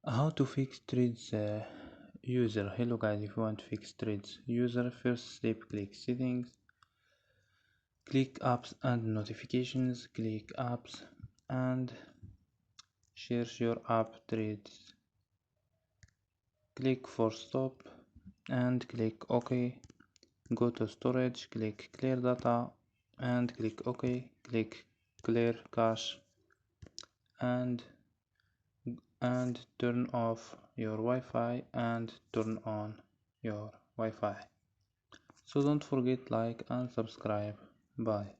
How to fix threads user. Hello guys, if you want to fix threads user, first step, click settings, click apps and notifications, click apps and search your app threads, click for stop and click OK. Go to storage, click clear data and click OK, click clear cache and turn off your Wi-Fi and turn on your Wi-Fi. So don't forget like and subscribe. Bye.